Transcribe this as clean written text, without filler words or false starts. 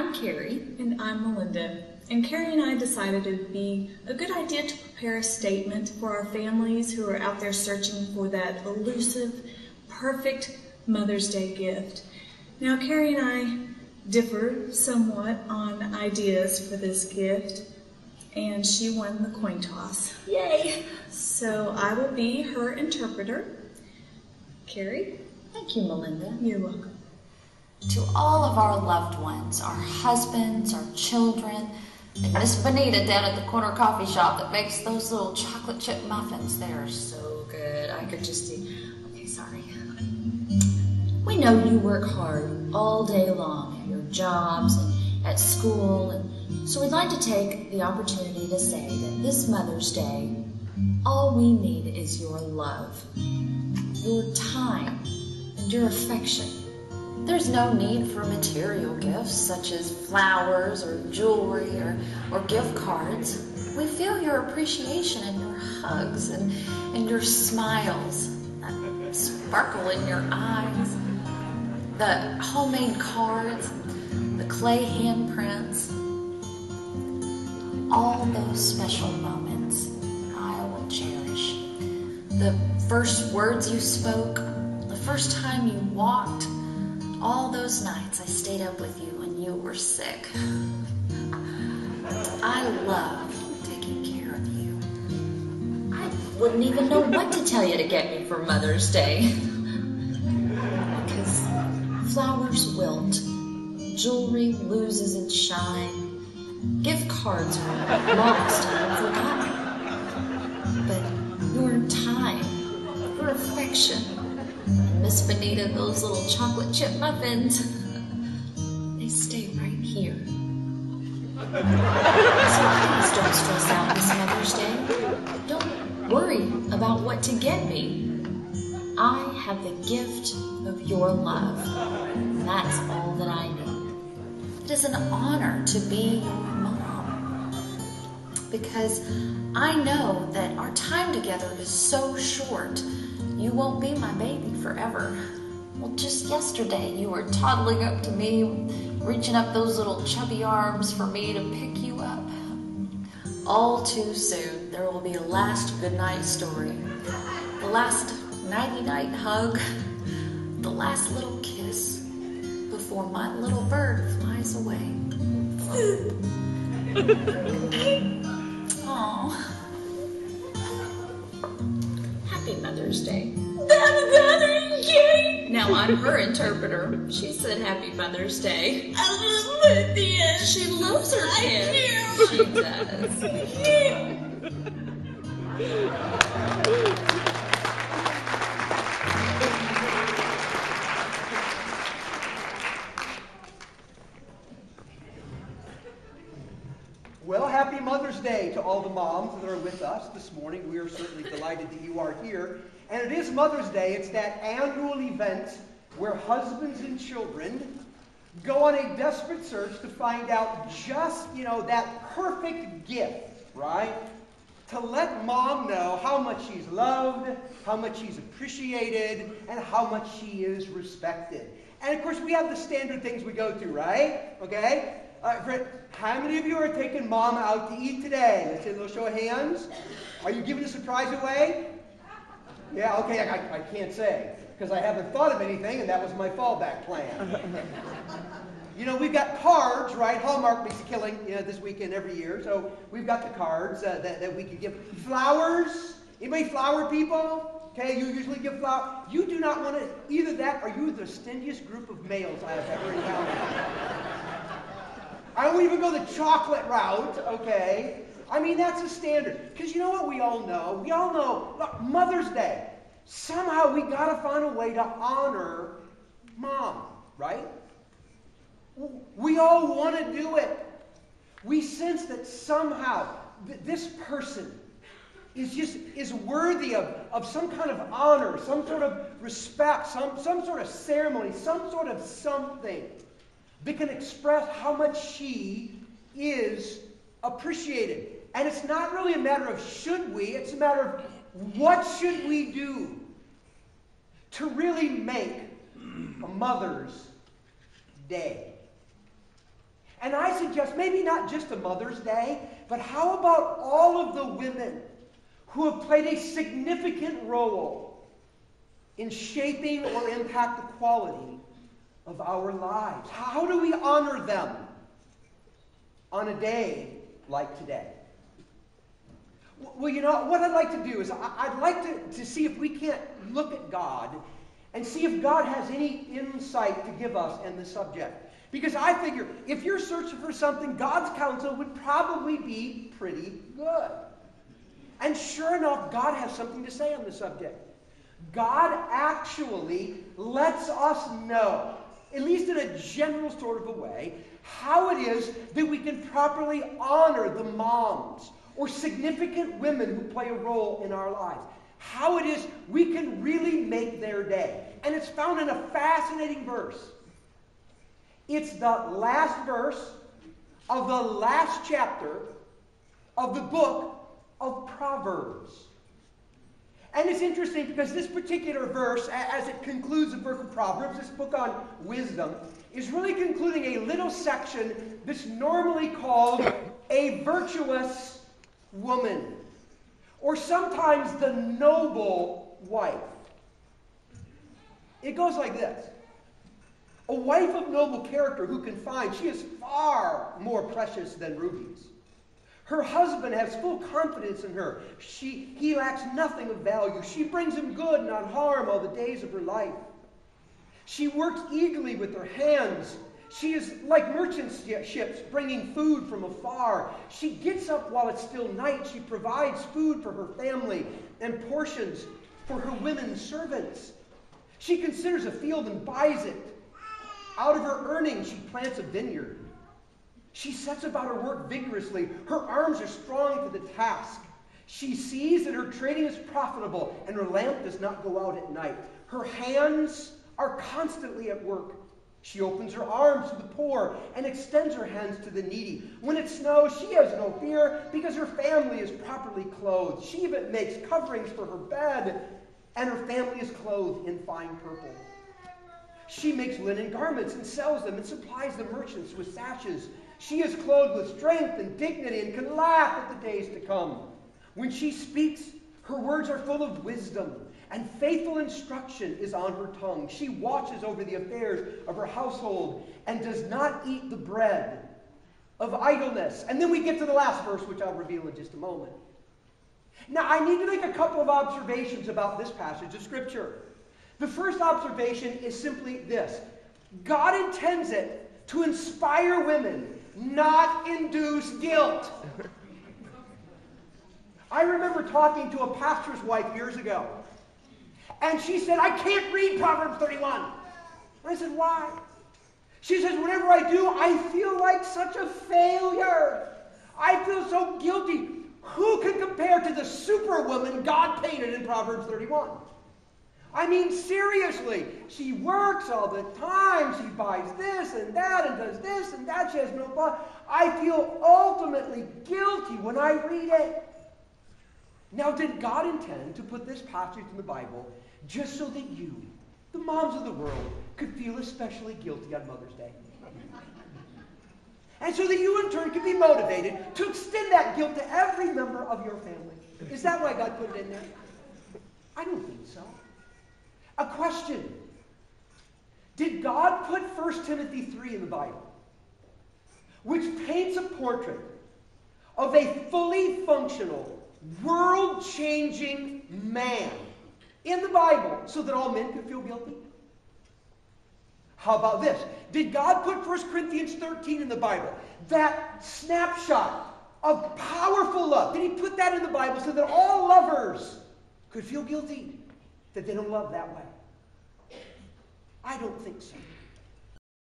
I'm Carrie. And I'm Melinda. And Carrie and I decided it would be a good idea to prepare a statement for our families who are out there searching for that elusive, perfect Mother's Day gift. Now, Carrie and I differ somewhat on ideas for this gift, and she won the coin toss. Yay! So I will be her interpreter. Carrie? Thank you, Melinda. You're welcome. To all of our loved ones, our husbands, our children, and Miss Bonita down at the corner coffee shop that makes those little chocolate chip muffins. They are so good. I could just see. Okay, sorry. We know you work hard all day long at your jobs and at school, and so we'd like to take the opportunity to say that this Mother's Day, all we need is your love, your time, and your affection. There's no need for material gifts such as flowers or jewelry or gift cards. We feel your appreciation in your hugs and your smiles, that sparkle in your eyes, the homemade cards, the clay handprints, all those special moments I will cherish. The first words you spoke, the first time you walked, all those nights I stayed up with you when you were sick. I love taking care of you. I wouldn't even know what to tell you to get me for Mother's Day. Because flowers wilt, jewelry loses its shine, gift cards are lost and forgotten. But your time, your affection, Miss Bonita, those little chocolate chip muffins, they stay right here. So please don't stress out this Mother's Day. Don't worry about what to get me. I have the gift of your love. And that's all that I need. It is an honor to be your mom, because I know that our time together is so short. You won't be my baby forever. Well, just yesterday you were toddling up to me, reaching up those little chubby arms for me to pick you up. All too soon, there will be a last goodnight story, the last nighty-night hug, the last little kiss before my little bird flies away. Aww. Happy Mother's Day. Now I'm her interpreter. She said Happy Mother's Day. I love Lydia. She loves her kid. I She does. Well, happy Mother's Day to all the moms that are with us this morning. We are certainly delighted that you are here. And it is Mother's Day. It's that annual event where husbands and children go on a desperate search to find out just, that perfect gift, right? To let mom know how much she's loved, how much she's appreciated, and how much she is respected. And of course, we have the standard things we go through, right? Okay? Friend, how many of you are taking mom out to eat today? Let's see a little show of hands. Are you giving a surprise away? Yeah, okay, I can't say, because I haven't thought of anything, and that was my fallback plan. We've got cards, right? Hallmark makes a killing, this weekend every year, so we've got the cards that we can give. Flowers? Anybody flower people? Okay, you usually give flowers. You do not want to, either that or you're the stingiest group of males I have ever encountered. I don't even go the chocolate route, okay? I mean, that's a standard. Because you know what we all know? We all know, look, Mother's Day. Somehow we got to find a way to honor mom, right? We all want to do it. We sense that somehow this person is worthy of some kind of honor, some sort of respect, some sort of ceremony, some sort of something that can express how much she is appreciated. And it's not really a matter of should we, it's a matter of what should we do to really make a Mother's Day. And I suggest maybe not just a Mother's Day, but how about all of the women who have played a significant role in shaping or impact the quality of our lives? How do we honor them on a day like today? Well, you know, what I'd like to do is I'd like to see if we can't look at God and see if God has any insight to give us in the subject. Because I figure if you're searching for something, God's counsel would probably be pretty good. And sure enough, God has something to say on the subject. God actually lets us know, at least in a general sort of a way, how it is that we can properly honor the moms or significant women who play a role in our lives. How it is we can really make their day. And it's found in a fascinating verse. It's the last verse of the last chapter of the book of Proverbs. And it's interesting because this particular verse, as it concludes the book of Proverbs, this book on wisdom, is really concluding a little section that's normally called a virtuous woman, or sometimes the noble wife. It goes like this. A wife of noble character who can find, she is far more precious than rubies. Her husband has full confidence in her. He lacks nothing of value. She brings him good, not harm, all the days of her life. She works eagerly with her hands. She is like merchant ships bringing food from afar. She gets up while it's still night. She provides food for her family and portions for her women servants. She considers a field and buys it. Out of her earnings, she plants a vineyard. She sets about her work vigorously. Her arms are strong for the task. She sees that her trading is profitable and her lamp does not go out at night. Her hands are constantly at work. She opens her arms to the poor and extends her hands to the needy. When it snows, she has no fear because her family is properly clothed. She even makes coverings for her bed, and her family is clothed in fine purple. She makes linen garments and sells them and supplies the merchants with sashes. She is clothed with strength and dignity and can laugh at the days to come. When she speaks, her words are full of wisdom, and faithful instruction is on her tongue. She watches over the affairs of her household and does not eat the bread of idleness. And then we get to the last verse, which I'll reveal in just a moment. Now, I need to make a couple of observations about this passage of Scripture. The first observation is simply this. God intends it to inspire women, not induce guilt. I remember talking to a pastor's wife years ago, and she said, I can't read Proverbs 31. And I said, why? She says, whenever I do, I feel like such a failure. I feel so guilty. Who can compare to the superwoman God painted in Proverbs 31? I mean, seriously, she works all the time. She buys this and that and does this and that. She has no fun. I feel ultimately guilty when I read it. Now, did God intend to put this passage in the Bible just so that you, the moms of the world, could feel especially guilty on Mother's Day? And so that you, in turn, could be motivated to extend that guilt to every member of your family? Is that why God put it in there? I don't think so. A question. Did God put 1 Timothy 3 in the Bible, which paints a portrait of a fully functional, world-changing man in the Bible so that all men could feel guilty? How about this? Did God put 1 Corinthians 13 in the Bible, that snapshot of powerful love? Did he put that in the Bible so that all lovers could feel guilty that they don't love that way? I don't think so.